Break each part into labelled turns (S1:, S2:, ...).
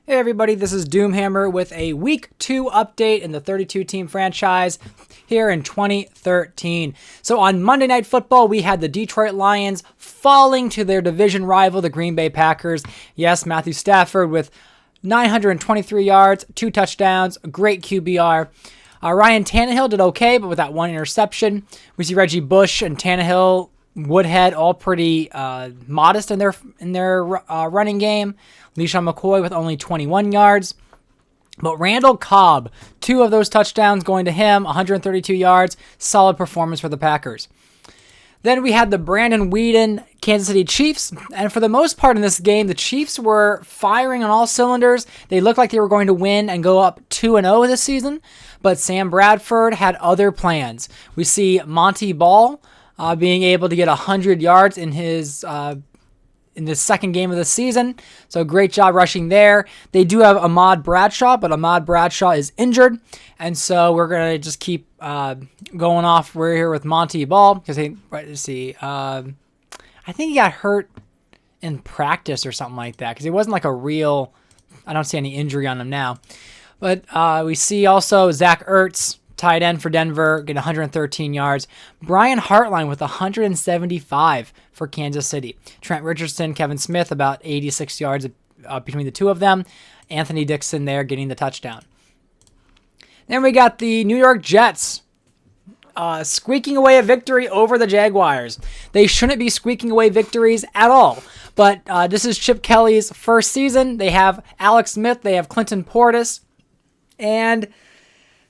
S1: Hey everybody, this is Doomhammer with a Week 2 update in the 32-team franchise here in 2013. So on Monday Night Football, we had the Detroit Lions falling to their division rival, the Green Bay Packers. Yes, Matthew Stafford with 923 yards, 2 touchdowns, a great QBR. Ryan Tannehill did okay, but with that 1 interception. We see Reggie Bush and Tannehill, Woodhead, all pretty modest in their running game. LeSean McCoy with only 21 yards. But Randall Cobb, 2 of those touchdowns going to him, 132 yards. Solid performance for the Packers. Then we had the Brandon Weeden Kansas City Chiefs. And for the most part in this game, the Chiefs were firing on all cylinders. They looked like they were going to win and go up 2-0 this season. But Sam Bradford had other plans. We see Monty Ball being able to get 100 yards in the second game of the season. So great job rushing there. They do have Ahmad Bradshaw, but Ahmad Bradshaw is injured. And so we're going to just keep going off. We're here with Monty Ball. Because let's see. I think he got hurt in practice or something like that. Because he wasn't like a real... I don't see any injury on him now. But we see also Zach Ertz, tight end for Denver, getting 113 yards. Brian Hartline with 175 for Kansas City. Trent Richardson, Kevin Smith, about 86 yards between the two of them. Anthony Dixon there getting the touchdown. Then we got the New York Jets squeaking away a victory over the Jaguars. They shouldn't be squeaking away victories at all. But this is Chip Kelly's first season. They have Alex Smith. They have Clinton Portis. And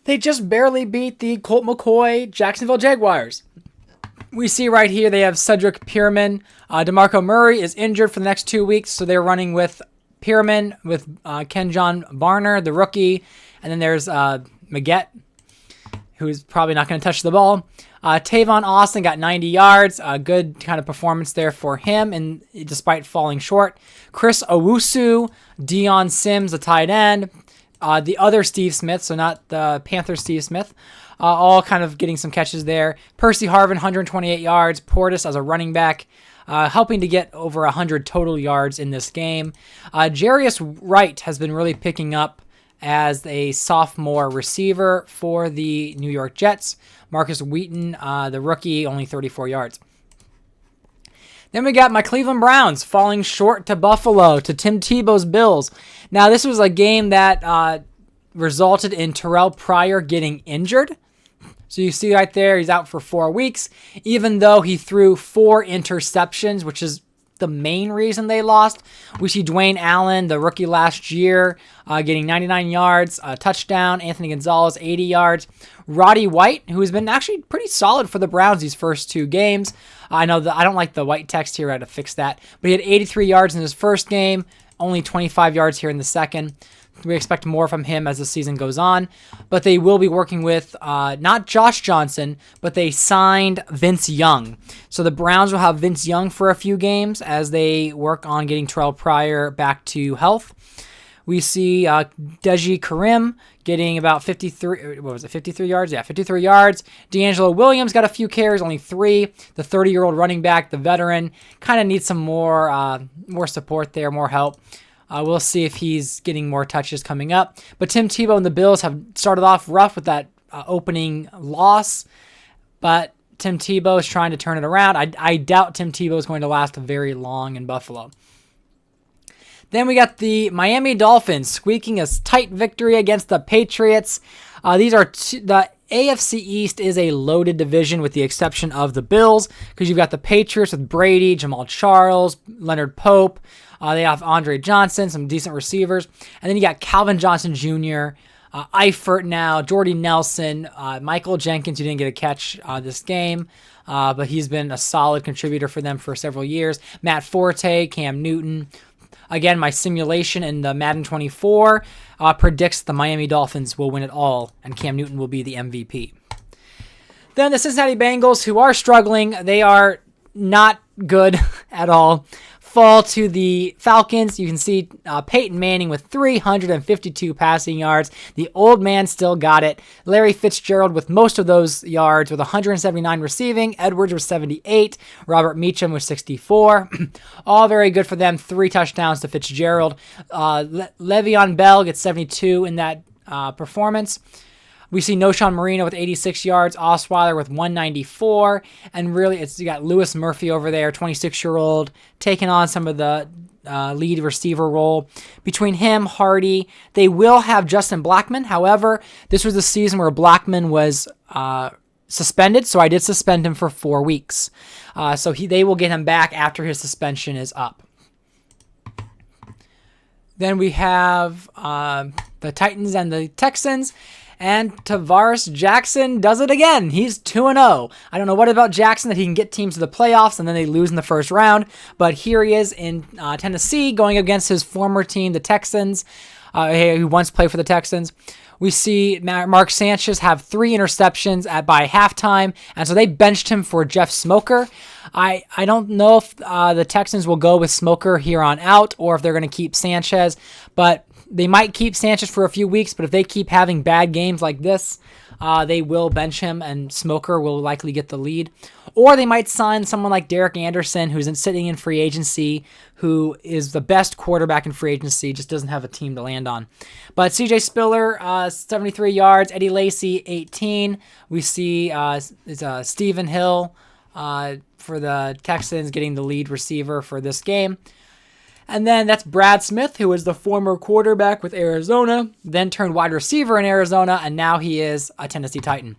S1: they just barely beat the Colt McCoy Jacksonville Jaguars. We see right here they have Cedric Pierman. DeMarco Murray is injured for the next 2 weeks, so they're running with Pierman, with Kenjon Barner, the rookie. And then there's Maggette, who's probably not going to touch the ball. Tavon Austin got 90 yards. A good kind of performance there for him, and despite falling short. Chris Owusu, Deion Sims, the tight end. The other Steve Smith, so not the Panther Steve Smith, all kind of getting some catches there. Percy Harvin, 128 yards. Portis as a running back, helping to get over 100 total yards in this game. Jarius Wright has been really picking up as a sophomore receiver for the New York Jets. Marcus Wheaton, the rookie, only 34 yards. Then we got my Cleveland Browns falling short to Buffalo, to Tim Tebow's Bills. Now, this was a game that resulted in Terrell Pryor getting injured. So you see right there, he's out for 4 weeks, even though he threw 4 interceptions, which is the main reason they lost. We see Dwayne Allen, the rookie last year, getting 99 yards, a touchdown. Anthony Gonzalez, 80 yards. Roddy White, who has been actually pretty solid for the Browns these first 2 games. I know that I don't like the white text here. I had to fix that. But he had 83 yards in his first game, only 25 yards here in the second. We expect more from him as the season goes on. But they will be working with not Josh Johnson, but they signed Vince Young. So the Browns will have Vince Young for a few games as they work on getting Terrell Pryor back to health. We see Deji Karim getting about 53 yards? Yeah, 53 yards. D'Angelo Williams got a few carries, only 3. The 30-year-old running back, the veteran, kind of needs some more support there, more help. We'll see if he's getting more touches coming up. But Tim Tebow and the Bills have started off rough with that opening loss. But Tim Tebow is trying to turn it around. I doubt Tim Tebow is going to last very long in Buffalo. Then we got the Miami Dolphins squeaking a tight victory against the Patriots. These are the AFC East is a loaded division with the exception of the Bills, because you've got the Patriots with Brady, Jamal Charles, Leonard Pope. They have Andre Johnson, some decent receivers. And then you got Calvin Johnson Jr., Eifert now, Jordy Nelson, Michael Jenkins, who didn't get a catch this game, but he's been a solid contributor for them for several years. Matt Forte, Cam Newton. Again, my simulation in the Madden 24 predicts the Miami Dolphins will win it all, and Cam Newton will be the MVP. Then the Cincinnati Bengals, who are struggling, they are not good at all. fall to the Falcons. You can see Peyton Manning with 352 passing yards. The old man still got it. Larry Fitzgerald with most of those yards with 179 receiving. Edwards was 78. Robert Meacham was 64. All very good for them. 3 touchdowns to Fitzgerald. Le'Veon Bell gets 72 in that performance. We see Noshawn Marino with 86 yards, Osweiler with 194, and really you got Lewis Murphy over there, 26-year-old, taking on some of the lead receiver role. Between him, Hardy, they will have Justin Blackmon. However, this was the season where Blackmon was suspended, so I did suspend him for 4 weeks. So they will get him back after his suspension is up. Then we have the Titans and the Texans. And Tavares Jackson does it again. He's 2-0. I don't know what about Jackson that he can get teams to the playoffs and then they lose in the first round. But here he is in Tennessee going against his former team, the Texans, who once played for the Texans. We see Mark Sanchez have 3 interceptions by halftime, and so they benched him for Jeff Smoker. I don't know if the Texans will go with Smoker here on out or if they're going to keep Sanchez, but they might keep Sanchez for a few weeks, but if they keep having bad games like this, they will bench him and Smoker will likely get the lead. Or they might sign someone like Derek Anderson, who's sitting in free agency, who is the best quarterback in free agency, just doesn't have a team to land on. But CJ Spiller, 73 yards. Eddie Lacy, 18. We see Stephen Hill for the Texans getting the lead receiver for this game. And then that's Brad Smith, who was the former quarterback with Arizona, then turned wide receiver in Arizona, and now he is a Tennessee Titan.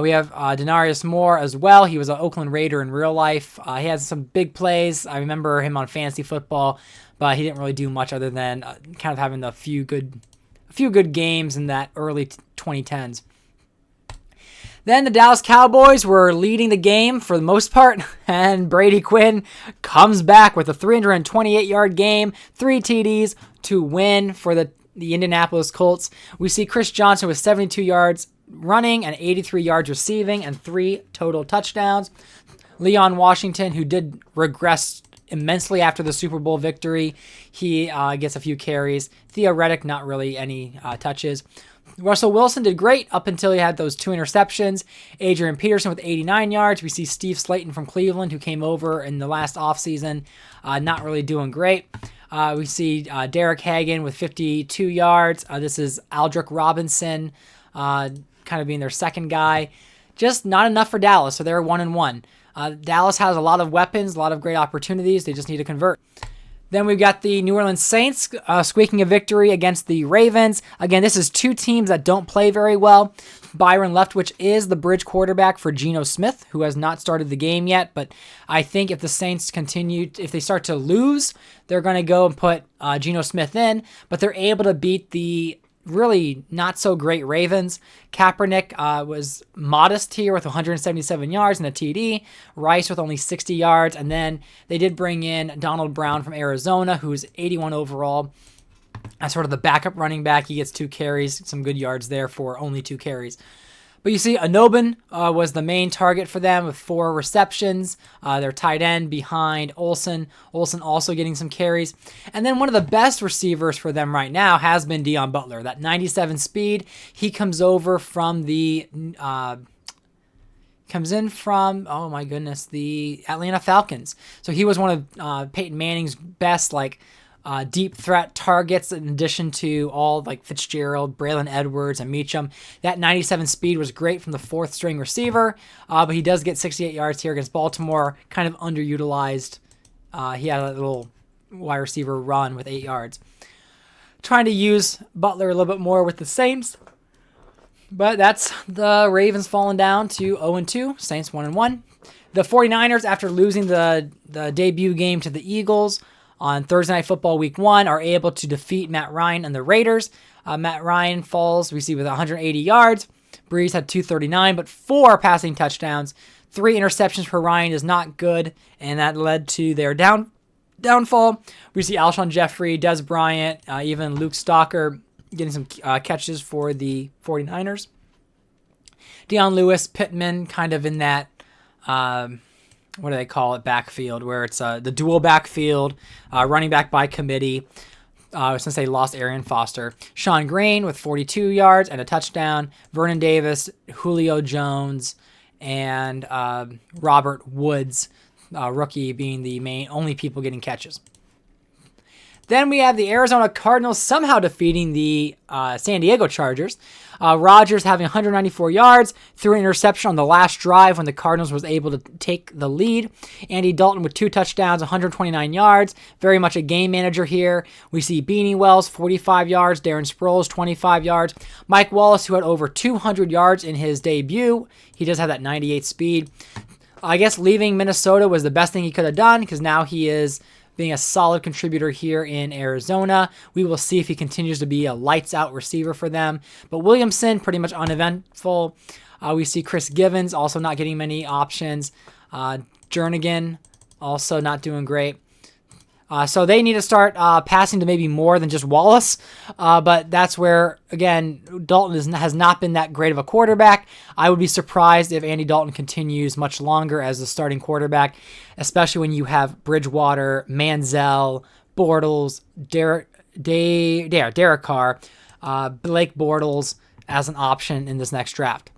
S1: We have Denarius Moore as well. He was an Oakland Raider in real life. He has some big plays. I remember him on fantasy football, but he didn't really do much other than kind of having a few good games in that early 2010s. Then the Dallas Cowboys were leading the game for the most part, and Brady Quinn comes back with a 328-yard game, 3 TDs to win for the Indianapolis Colts. We see Chris Johnson with 72 yards running and 83 yards receiving and 3 total touchdowns. Leon Washington, who did regress immensely after the Super Bowl victory, he gets a few carries. Theo Reddick, not really any touches. Russell Wilson did great up until he had those 2 interceptions. Adrian Peterson with 89 yards. We see Steve Slayton from Cleveland, who came over in the last offseason, not really doing great. We see Derek Hagan with 52 yards. This is Aldrick Robinson kind of being their second guy. Just not enough for Dallas, so they're 1-1. Dallas has a lot of weapons, a lot of great opportunities. They just need to convert. Then we've got the New Orleans Saints squeaking a victory against the Ravens. Again, this is 2 teams that don't play very well. Byron Leftwich is the bridge quarterback for Geno Smith, who has not started the game yet. But I think if the Saints continue, if they start to lose, they're going to go and put Geno Smith in. But they're able to beat the really not so great Ravens. Kaepernick was modest here with 177 yards and a TD. Rice with only 60 yards. And then they did bring in Donald Brown from Arizona, who's 81 overall. As sort of the backup running back. He gets 2 carries, some good yards there for only 2 carries. But you see, Anobin was the main target for them with 4 receptions. Their tight end behind Olsen. Olsen also getting some carries. And then one of the best receivers for them right now has been Deion Butler. That 97 speed. He comes over from the... comes in from, oh my goodness, the Atlanta Falcons. So he was one of Peyton Manning's best, deep threat targets in addition to all like Fitzgerald, Braylon Edwards, and Meacham. That 97 speed was great from the 4th string receiver, but he does get 68 yards here against Baltimore, kind of underutilized. He had a little wide receiver run with 8 yards. Trying to use Butler a little bit more with the Saints, but that's the Ravens falling down to 0-2, Saints 1-1. The 49ers, after losing the debut game to the Eagles, on Thursday Night Football Week 1, are able to defeat Matt Ryan and the Raiders. Matt Ryan falls, we see, with 180 yards. Breeze had 239, but 4 passing touchdowns. 3 interceptions for Ryan is not good, and that led to their downfall. We see Alshon Jeffrey, Des Bryant, even Luke Stalker getting some catches for the 49ers. Deion Lewis, Pittman, kind of in that what do they call it, backfield, where it's the dual backfield, running back by committee. Since they lost Arian Foster. Sean Green with 42 yards and a touchdown. Vernon Davis, Julio Jones, and Robert Woods, rookie, being the only people getting catches. Then we have the Arizona Cardinals somehow defeating the San Diego Chargers. Rodgers having 194 yards, threw an interception on the last drive when the Cardinals was able to take the lead. Andy Dalton with 2 touchdowns, 129 yards. Very much a game manager here. We see Beanie Wells, 45 yards. Darren Sproles, 25 yards. Mike Wallace, who had over 200 yards in his debut. He does have that 98 speed. I guess leaving Minnesota was the best thing he could have done, because now he is being a solid contributor here in Arizona. We will see if he continues to be a lights-out receiver for them. But Williamson, pretty much uneventful. We see Chris Givens also not getting many options. Jernigan also not doing great. So they need to start passing to maybe more than just Wallace. But that's where, again, Dalton has not been that great of a quarterback. I would be surprised if Andy Dalton continues much longer as the starting quarterback, especially when you have Bridgewater, Manziel, Bortles, Derek Carr, Blake Bortles as an option in this next draft.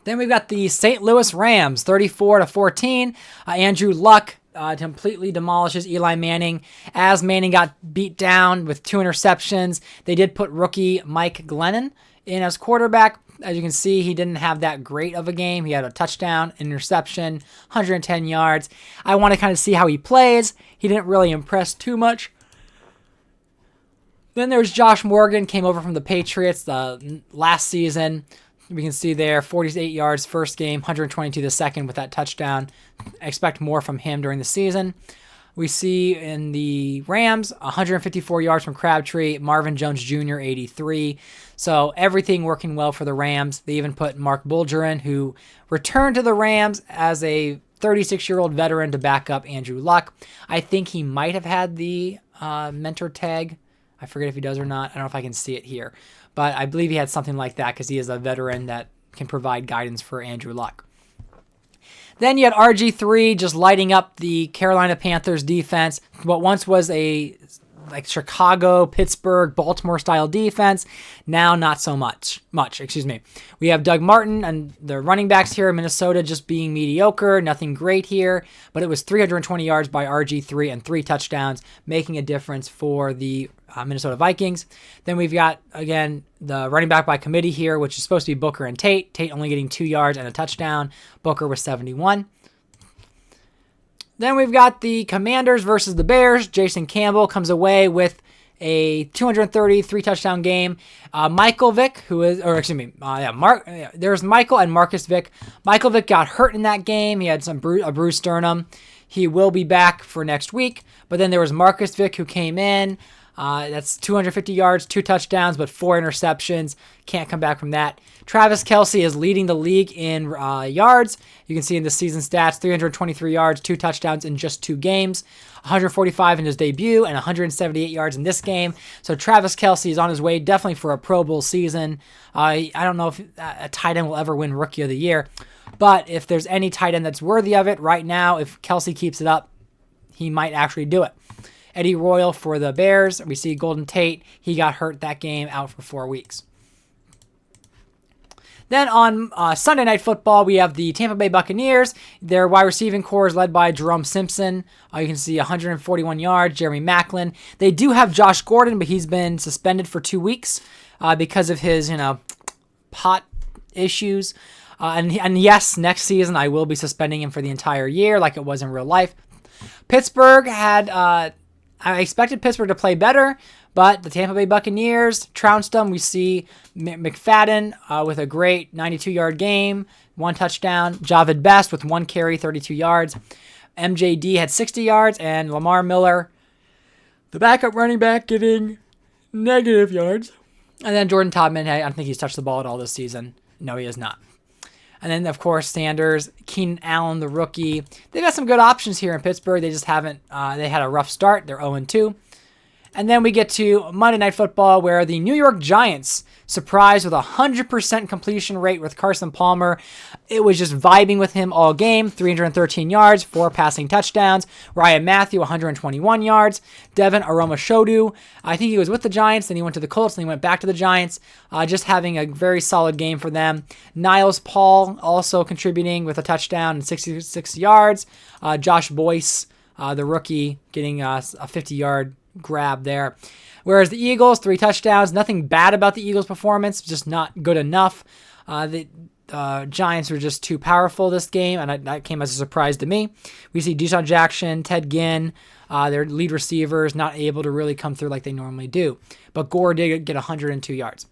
S1: Then we've got the St. Louis Rams, 34-14. Andrew Luck completely demolishes Eli Manning. As Manning got beat down with 2 interceptions, they did put rookie Mike Glennon in as quarterback. As you can see, he didn't have that great of a game. He had a touchdown, interception, 110 yards. I want to kind of see how he plays. He didn't really impress too much. Then there's Josh Morgan, came over from the Patriots last season. We can see there, 48 yards first game, 122 the second with that touchdown. I expect more from him during the season. We see in the Rams, 154 yards from Crabtree, Marvin Jones Jr., 83. So everything working well for the Rams. They even put Mark Bulger in, who returned to the Rams as a 36-year-old veteran to back up Andrew Luck. I think he might have had the mentor tag. I forget if he does or not. I don't know if I can see it here. But I believe he had something like that because he is a veteran that can provide guidance for Andrew Luck. Then you had RG3 just lighting up the Carolina Panthers defense. What once was a Chicago, Pittsburgh, Baltimore style defense, now not so much. We have Doug Martin and the running backs here in Minnesota just being mediocre, nothing great here, but it was 320 yards by RG3 and 3 touchdowns, making a difference for the Minnesota Vikings. Then we've got, again, the running back by committee here, which is supposed to be Booker and Tate. Tate only getting 2 yards and a touchdown. Booker was 71. Then we've got the Commanders versus the Bears. Jason Campbell comes away with a 233 touchdown game. Michael Vick, there's Michael and Marcus Vick. Michael Vick got hurt in that game. He had a bruised sternum. He will be back for next week. But then there was Marcus Vick who came in. That's 250 yards, 2 touchdowns, but 4 interceptions. Can't come back from that. Travis Kelce is leading the league in yards. You can see in the season stats, 323 yards, 2 touchdowns in just 2 games. 145 in his debut and 178 yards in this game. So Travis Kelce is on his way definitely for a Pro Bowl season. I don't know if a tight end will ever win Rookie of the Year, but if there's any tight end that's worthy of it right now, if Kelce keeps it up, he might actually do it. Eddie Royal for the Bears. We see Golden Tate. He got hurt that game, out for 4 weeks. Then on Sunday Night Football, we have the Tampa Bay Buccaneers. Their wide receiving core is led by Jerome Simpson. You can see 141 yards, Jeremy Maclin. They do have Josh Gordon, but he's been suspended for 2 weeks because of his, pot issues. And yes, next season I will be suspending him for the entire year like it was in real life. Pittsburgh had... I expected Pittsburgh to play better, but the Tampa Bay Buccaneers trounced them. We see McFadden with a great 92-yard game, 1 touchdown. Javid Best with 1 carry, 32 yards. MJD had 60 yards, and Lamar Miller, the backup running back, getting negative yards. And then Jordan Todman, I don't think he's touched the ball at all this season. No, he has not. And then, of course, Sanders, Keenan Allen, the rookie. They've got some good options here in Pittsburgh. They just haven't. They had a rough start. They're 0-2. And then we get to Monday Night Football, where the New York Giants surprised with a 100% completion rate with Carson Palmer. It was just vibing with him all game. 313 yards, 4 passing touchdowns. Ryan Matthew, 121 yards. Devin Aromashodu, I think he was with the Giants, then he went to the Colts, then he went back to the Giants. Just having a very solid game for them. Niles Paul also contributing with a touchdown and 66 yards. Josh Boyce, the rookie, getting a 50-yard grab there. Whereas the Eagles, 3 touchdowns. Nothing bad about the Eagles' performance, just not good enough. The Giants were just too powerful this game, and that came as a surprise to me. We see Deshaun Jackson, Ted Ginn, their lead receivers, not able to really come through like they normally do. But Gore did get 102 yards.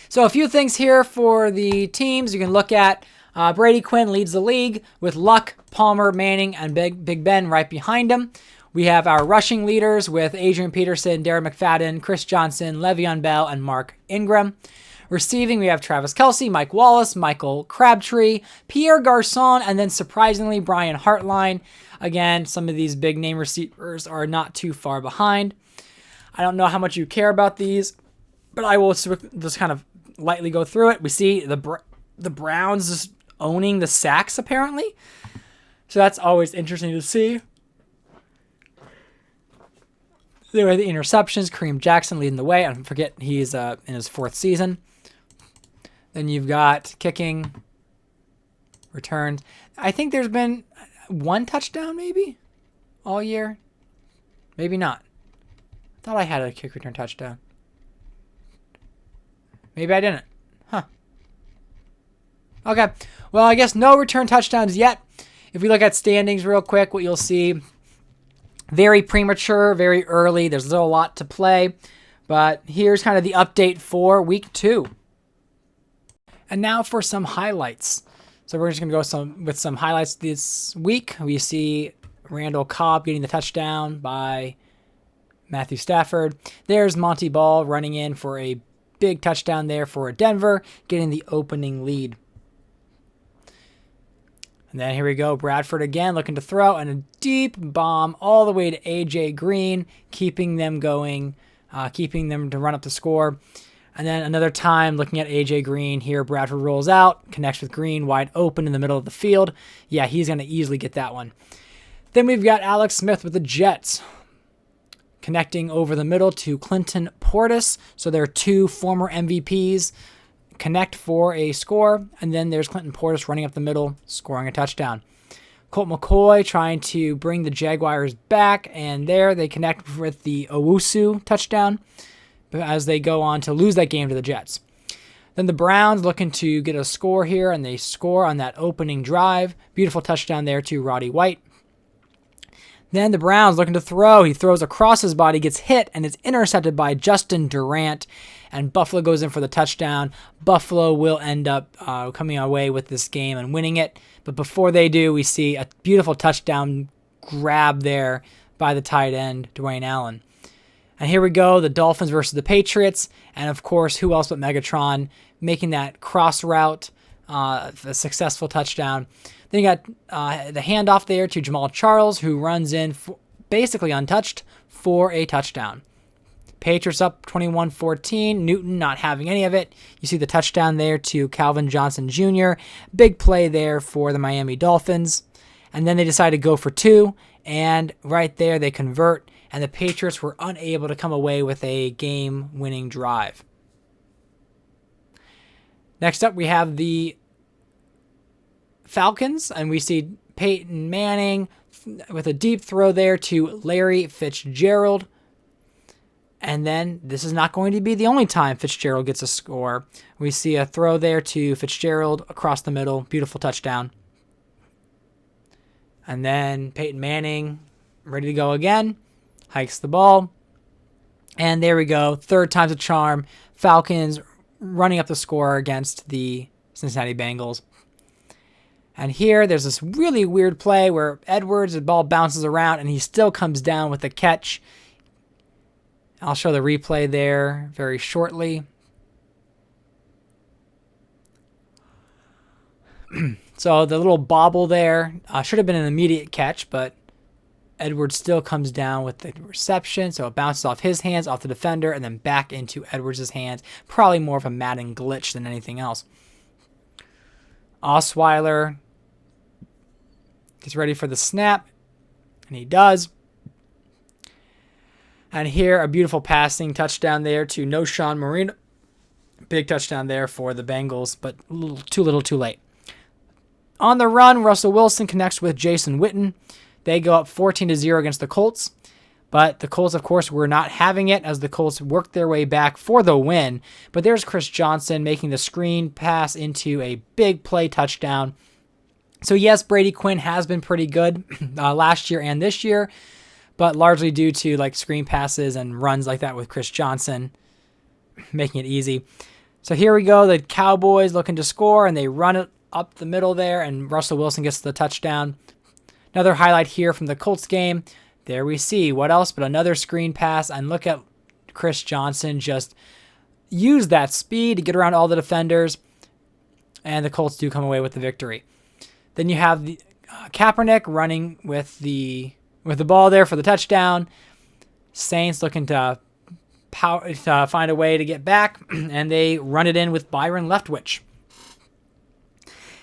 S1: So a few things here for the teams you can look at. Brady Quinn leads the league with Luck, Palmer, Manning, and Big Ben right behind him. We have our rushing leaders with Adrian Peterson, Darren McFadden, Chris Johnson, Le'Veon Bell, and Mark Ingram. Receiving, we have Travis Kelce, Mike Wallace, Michael Crabtree, Pierre Garçon, and then surprisingly, Brian Hartline. Again, some of these big name receivers are not too far behind. I don't know how much you care about these, but I will just kind of lightly go through it. We see the Browns just owning the sacks, apparently. So that's always interesting to see. There were the interceptions. Kareem Jackson leading the way. I forget he's in his 4th season. Then you've got kicking, returns. I think there's been 1 touchdown maybe all year. Maybe not. I thought I had a kick return touchdown. Maybe I didn't. Huh. Okay. Well, I guess no return touchdowns yet. If we look at standings real quick, what you'll see, very premature, very early. There's still a lot to play. But here's kind of the update for week 2. And now for some highlights. So we're just going to go with some highlights this week. We see Randall Cobb getting the touchdown by Matthew Stafford. There's Monty Ball running in for a big touchdown there for Denver, getting the opening lead. And then here we go. Bradford again looking to throw, and a deep bomb all the way to A.J. Green, keeping them going, keeping them to run up the score. And then another time looking at A.J. Green here. Bradford rolls out, connects with Green, wide open in the middle of the field. Yeah, he's going to easily get that one. Then we've got Alex Smith with the Jets, connecting over the middle to Clinton Portis. So there are 2 former MVPs connect for a score, and then there's Clinton Portis running up the middle, scoring a touchdown. Colt McCoy trying to bring the Jaguars back, and there they connect with the Owusu touchdown as they go on to lose that game to the Jets. Then the Browns looking to get a score here, and they score on that opening drive. Beautiful touchdown there to Roddy White. Then the Browns looking to throw. He throws across his body, gets hit, and is intercepted by Justin Durant. And Buffalo goes in for the touchdown. Buffalo will end up coming away with this game and winning it. But before they do, we see a beautiful touchdown grab there by the tight end, Dwayne Allen. And here we go, the Dolphins versus the Patriots. And of course, who else but Megatron making that cross route, a successful touchdown. Then you got the handoff there to Jamal Charles, who runs in basically untouched for a touchdown. Patriots up 21-14. Newton not having any of it. You see the touchdown there to Calvin Johnson Jr. Big play there for the Miami Dolphins. And then they decide to go for 2. And right there they convert. And the Patriots were unable to come away with a game-winning drive. Next up we have the Falcons. And we see Peyton Manning with a deep throw there to Larry Fitzgerald. And then this is not going to be the only time Fitzgerald gets a score. We see a throw there to Fitzgerald across the middle. Beautiful touchdown. And then Peyton Manning, ready to go again, hikes the ball. And there we go. 3rd time's a charm. Falcons running up the score against the Cincinnati Bengals. And here, there's this really weird play where Edwards, the ball bounces around, and he still comes down with a catch. I'll show the replay there very shortly. So the little bobble there should have been an immediate catch, but Edwards still comes down with the reception, so it bounces off his hands, off the defender, and then back into Edwards' hands. Probably more of a Madden glitch than anything else. Osweiler gets ready for the snap, and he does. And here, a beautiful passing touchdown there to Noshawn Marino. Big touchdown there for the Bengals, but too little too late. On the run, Russell Wilson connects with Jason Witten. They go up 14-0 against the Colts. But the Colts, of course, were not having it as the Colts worked their way back for the win. But there's Chris Johnson making the screen pass into a big play touchdown. So yes, Brady Quinn has been pretty good last year and this year, but largely due to like screen passes and runs like that with Chris Johnson, making it easy. So here we go, the Cowboys looking to score, and they run it up the middle there, and Russell Wilson gets the touchdown. Another highlight here from the Colts game. There we see, what else but another screen pass, and look at Chris Johnson just use that speed to get around all the defenders, and the Colts do come away with the victory. Then you have the Kaepernick running with the ball there for the touchdown. Saints looking to find a way to get back, and they run it in with Byron Leftwich.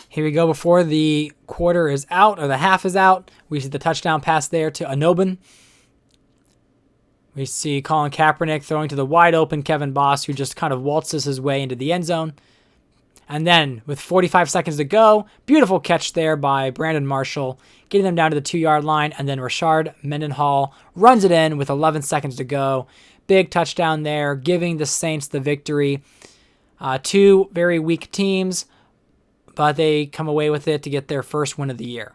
S1: Here we go before the quarter is out, or the half is out. We see the touchdown pass there to Anobin. We see Colin Kaepernick throwing to the wide open Kevin Boss, who just kind of waltzes his way into the end zone. And then with 45 seconds to go, beautiful catch there by Brandon Marshall, getting them down to the 2-yard line. And then Rashard Mendenhall runs it in with 11 seconds to go. Big touchdown there, giving the Saints the victory. Two very weak teams, but they come away with it to get their first win of the year.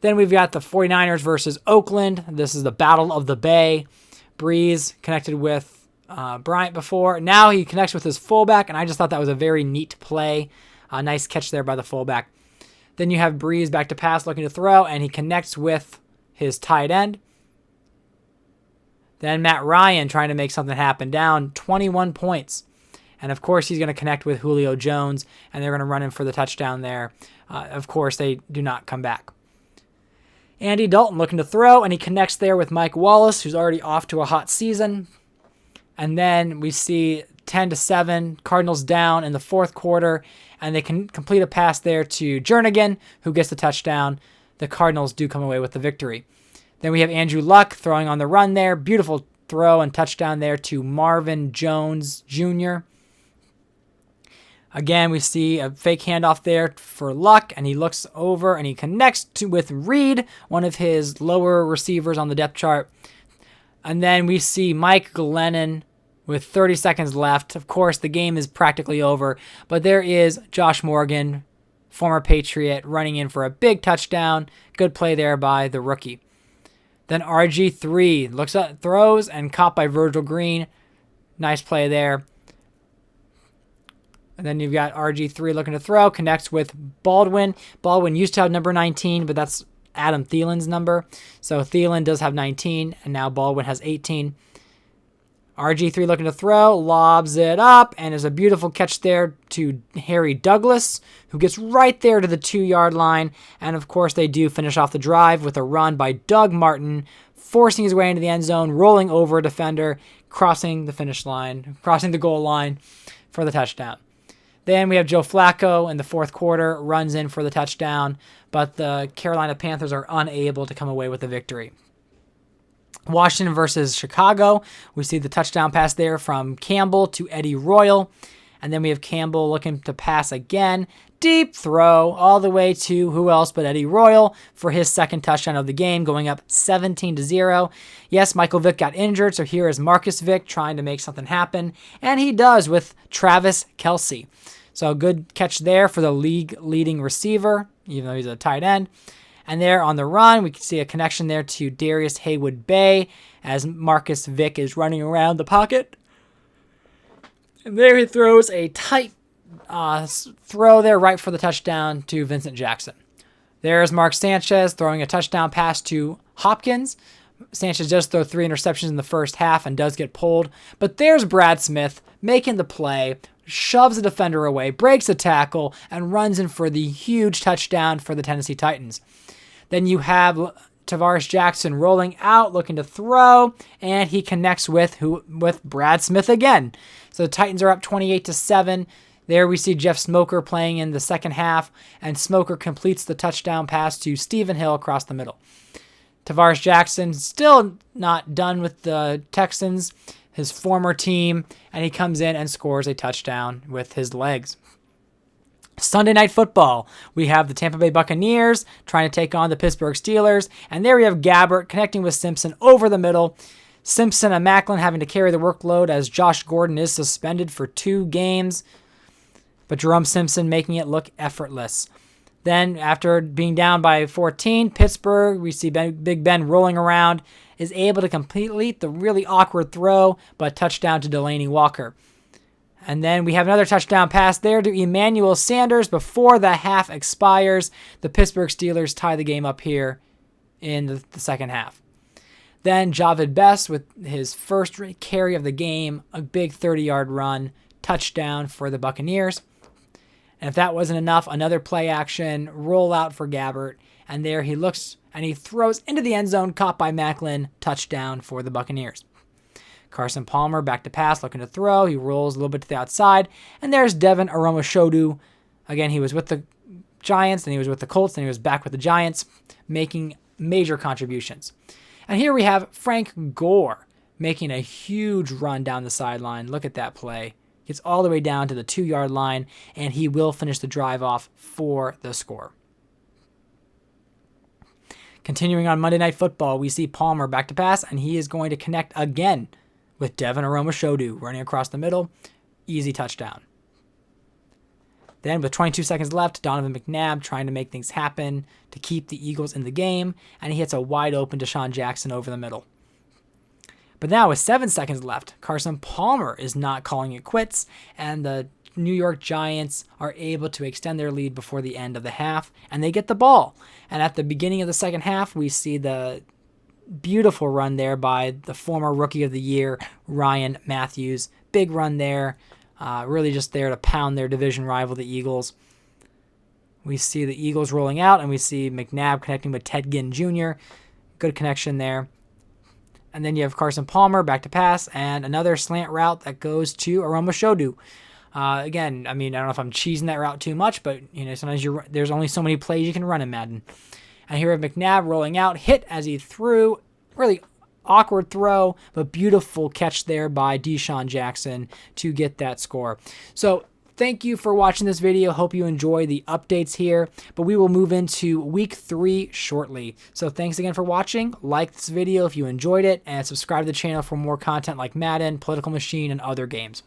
S1: Then we've got the 49ers versus Oakland. This is the Battle of the Bay. Breeze connected with Bryant before. Now he connects with his fullback, and I just thought that was a very neat play. A nice catch there by the fullback. Then you have Breeze back to pass, looking to throw, and he connects with his tight end. Then Matt Ryan trying to make something happen, down 21 points. And of course, he's going to connect with Julio Jones, and they're going to run him for the touchdown there. Of course, they do not come back. Andy Dalton looking to throw, and he connects there with Mike Wallace, who's already off to a hot season. And then we see 10-7, Cardinals down in the fourth quarter, and they can complete a pass there to Jernigan, who gets the touchdown. The Cardinals do come away with the victory. Then we have Andrew Luck throwing on the run there. Beautiful throw and touchdown there to Marvin Jones Jr. Again, we see a fake handoff there for Luck, and he looks over and he connects with Reed, one of his lower receivers on the depth chart. And then we see Mike Glennon with 30 seconds left. Of course, the game is practically over, but there is Josh Morgan, former Patriot, running in for a big touchdown. Good play there by the rookie. Then RG3 looks up, throws, and caught by Virgil Green. Nice play there. And then you've got RG3 looking to throw, connects with Baldwin. Baldwin used to have number 19, but that's Adam Thielen's number. So Thielen does have 19, and now Baldwin has 18. RG3 looking to throw, lobs it up, and there's a beautiful catch there to Harry Douglas, who gets right there to the 2-yard line. And of course, they do finish off the drive with a run by Doug Martin, forcing his way into the end zone, rolling over a defender, crossing the goal line for the touchdown. Then we have Joe Flacco in the fourth quarter, runs in for the touchdown, but the Carolina Panthers are unable to come away with the victory. Washington versus Chicago. We see the touchdown pass there from Campbell to Eddie Royal. And then we have Campbell looking to pass again. Deep throw all the way to who else but Eddie Royal for his second touchdown of the game, going up 17-0. Yes, Michael Vick got injured, so here is Marcus Vick trying to make something happen. And he does with Travis Kelce. So a good catch there for the league leading receiver, even though he's a tight end. And there on the run, we can see a connection there to Darius Haywood-Bay as Marcus Vick is running around the pocket. And there he throws a tight throw there right for the touchdown to Vincent Jackson. There's Mark Sanchez throwing a touchdown pass to Hopkins. Sanchez does throw 3 interceptions in the first half and does get pulled. But there's Brad Smith making the play, shoves the defender away, breaks a tackle, and runs in for the huge touchdown for the Tennessee Titans. Then you have Tavares Jackson rolling out, looking to throw, and he connects with Brad Smith again. So the Titans are up 28-7. There we see Jeff Smoker playing in the second half, and Smoker completes the touchdown pass to Stephen Hill across the middle. Tavares Jackson still not done with the Texans, his former team, and he comes in and scores a touchdown with his legs. Sunday Night Football, we have the Tampa Bay Buccaneers trying to take on the Pittsburgh Steelers, and there we have Gabbert connecting with Simpson over the middle. Simpson and Macklin having to carry the workload as Josh Gordon is suspended for 2 games, but Jerome Simpson making it look effortless. Then, after being down by 14, Pittsburgh, we see Big Ben rolling around, is able to complete the really awkward throw, but touchdown to Delaney Walker. And then we have another touchdown pass there to Emmanuel Sanders before the half expires. The Pittsburgh Steelers tie the game up here in the second half. Then Javid Best with his first carry of the game, a big 30-yard run, touchdown for the Buccaneers. And if that wasn't enough, another play action rollout for Gabbert. And there he looks and he throws into the end zone, caught by Macklin, touchdown for the Buccaneers. Carson Palmer back to pass, looking to throw. He rolls a little bit to the outside. And there's Devin Aromashodu. Again, he was with the Giants, then he was with the Colts, then he was back with the Giants, making major contributions. And here we have Frank Gore making a huge run down the sideline. Look at that play. Gets all the way down to the 2-yard line, and he will finish the drive off for the score. Continuing on Monday Night Football, we see Palmer back to pass, and he is going to connect again with Devin Aromashodu running across the middle. Easy touchdown. Then with 22 seconds left, Donovan McNabb trying to make things happen to keep the Eagles in the game, and he hits a wide open Deshaun Jackson over the middle. But now with 7 seconds left, Carson Palmer is not calling it quits, and the New York Giants are able to extend their lead before the end of the half, and they get the ball. And at the beginning of the second half, we see the beautiful run there by the former Rookie of the Year, Ryan Matthews. Big run there, really just there to pound their division rival, the Eagles. We see the Eagles rolling out, and we see McNabb connecting with Ted Ginn Jr. Good connection there. And then you have Carson Palmer back to pass, and another slant route that goes to Aromashodu. Again, I mean, I don't know if I'm cheesing that route too much, but sometimes there's only so many plays you can run in Madden. And here we have McNabb rolling out, hit as he threw, really awkward throw, but beautiful catch there by Deshaun Jackson to get that score. So thank you for watching this video. Hope you enjoy the updates here, but we will move into week 3 shortly. So thanks again for watching. Like this video if you enjoyed it, and subscribe to the channel for more content like Madden, Political Machine, and other games.